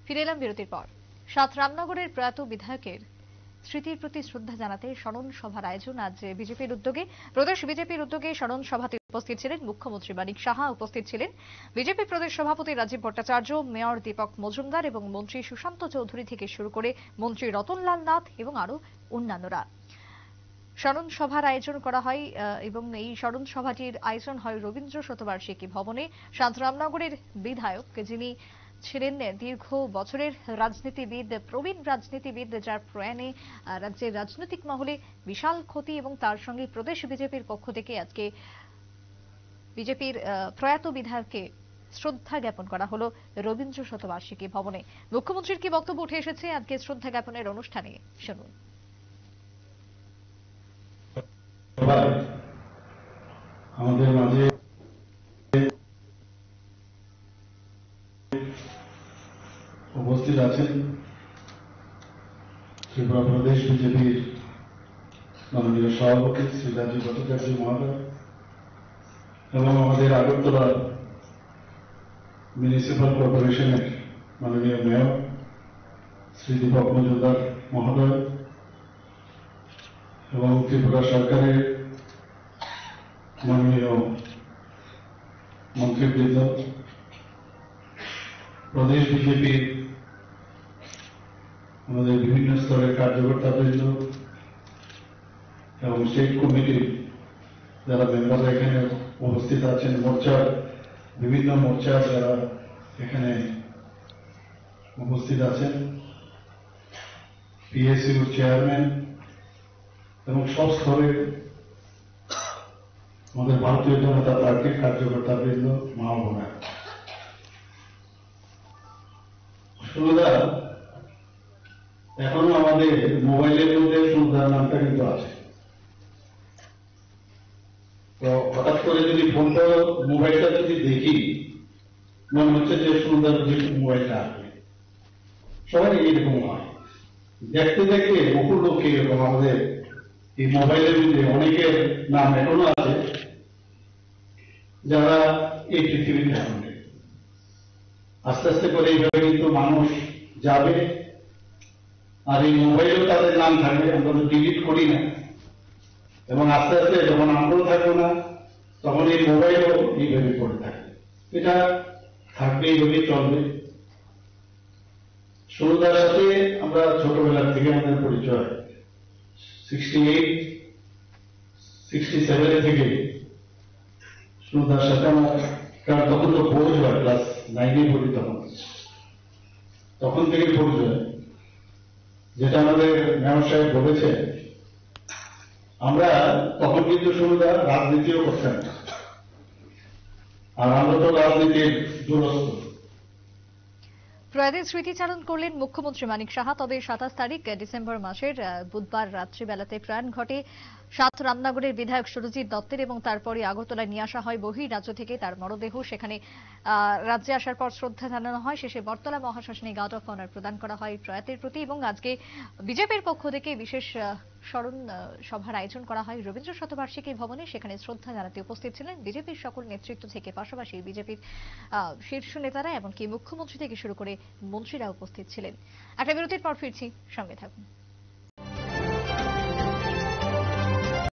ফিরে এলাম বিরতির পর। সাত রামনগরের প্রয়াত বিধায়কের স্মৃতির প্রতি শ্রদ্ধা জানাতে স্মরণ সভার আয়োজন আজ বিজেপির উদ্যোগে। প্রদেশ বিজেপির উদ্যোগে স্মরণ সভাতে উপস্থিত ছিলেন মুখ্যমন্ত্রী মানিক সাহা, উপস্থিত ছিলেন বিজেপি প্রদেশ সভাপতি রাজীব ভট্টাচার্য, মেয়র দীপক মজুমদার এবং মন্ত্রী সুশান্ত চৌধুরী থেকে শুরু করে মন্ত্রী রতনলাল নাথ এবং আরো অন্যান্যরা। স্মরণ সভার আয়োজন করা হয় এবং এই স্মরণ সভাটির আয়োজন হয় রবীন্দ্র শতবার্ষিকী ভবনে। সাত রামনগরের বিধায়ক, যিনি ছিলেন দীর্ঘ বছরের রাজনীতিবিদ, প্রবীণ রাজনীতিবিদ, যার প্রয়াণে রাজ্যের রাজনৈতিক মহলে বিশাল ক্ষতি, এবং তার সঙ্গে প্রদেশ বিজেপির পক্ষ থেকে আজকে বিজেপির প্রয়াত বিধায়ককে শ্রদ্ধা জ্ঞাপন করা হলো রবীন্দ্র শতবার্ষিকী ভবনে। মুখ্যমন্ত্রীর কি বক্তব্য উঠে এসেছে আজকে শ্রদ্ধা জ্ঞাপনের অনুষ্ঠানে, শুনুন। আমাদের মাঝে উপস্থিত আছেন ত্রিপুরা প্রদেশ বিজেপির মাননীয় সভাপতি শ্রী রাজীব ভট্টাচার্য মহোদয় এবং আমাদের আগরতলা মিউনিসিপাল কর্পোরেশনের মাননীয় মেয়র শ্রী দীপক মজুমদার মহোদয় এবং ত্রিপুরা সরকারের মাননীয় মন্ত্রীবৃন্দ, প্রদেশ বিজেপির আমাদের বিভিন্ন স্তরের কার্যকর্তাবৃন্দ এবং স্টেট কমিটির যারা মেম্বাররা এখানে উপস্থিত আছেন, বিভিন্ন মোর্চার যারা এখানে উপস্থিত আছেন, পিএসইউর চেয়ারম্যান এবং সব স্তরের আমাদের ভারতীয় জনতা পার্টির কার্যকর্তাবৃন্দ, মা বোনা, সুবিধা এখনো আমাদের মোবাইলের মধ্যে সুবিধার নামটা কিন্তু আছে। তো হঠাৎ করে যদি ফোনটা মোবাইলটা যদি দেখি, মনে হচ্ছে যে সুন্দর যে মোবাইলটা আসবে, সবাই এইরকম হয়। দেখতে দেখতে বহু লোক এরকম আমাদের এই মোবাইলের মধ্যে অনেকের নাম এখনো আছে যারা এই পৃথিবীতে এখন নেই। আস্তে আস্তে করে এইভাবে কিন্তু মানুষ যাবে, আর এই মোবাইলেও তাদের নাম থাকবে, আমরা তো ডিলিট করি না, এবং আস্তে আস্তে যখন আমরাও থাকবো না তখন এই মোবাইলও এইভাবে পড়ে থাকবে। এটা থাকবে, এইভাবেই চলবে। সুরদার সাথে আমরা ছোটবেলার থেকে আমাদের পরিচয়, 68, 67 থেকে সুরদার সাথে আমার, কারণ তখন তো বোঝ হয়, ক্লাস 9-এ পড়ি, তখন থেকে পরিচয়। যেটা আমাদের মেয়র সাহেব বলেছে, আমরা তখন কিন্তু সুবিধা রাজনীতিও করছেন না, আর আমরা তো রাজনীতির দূরস্থ। প্রয়াতের স্মৃতিচারণ করলেন মুখ্যমন্ত্রী মানিক সাহা। তবে 27 তারিখ ডিসেম্বর মাসের বুধবার রাত্রিবেলাতে প্রয়াণ ঘটে সাত রামনগরের বিধায়ক সুরজিৎ দত্তের, এবং তারপরে আগরতলায় নিয়ে আসা হয় বহির্রাজ্য থেকে তার মরদেহ। সেখানে রাজ্যে আসার পর শ্রদ্ধা জানানো হয়, শেষে বটতলা মহাশ্মশানে গার্ড অফ অনার প্রদান করা হয় প্রয়াতের প্রতি। এবং আজকে বিজেপির পক্ষ থেকে বিশেষ স্মরণ সভার আয়োজন করা হয় রবীন্দ্র শতবার্ষিকী ভবনে। সেখানে শ্রদ্ধা জানাতে উপস্থিত ছিলেন বিজেপির সকল নেতৃত্ব থেকে, পাশাপাশি বিজেপির শীর্ষ নেতারা, এমনকি মুখ্যমন্ত্রী থেকে শুরু করে মন্ত্রীরা উপস্থিত ছিলেন। একটা বিরতির পর ফিরছি, সঙ্গে থাকুন।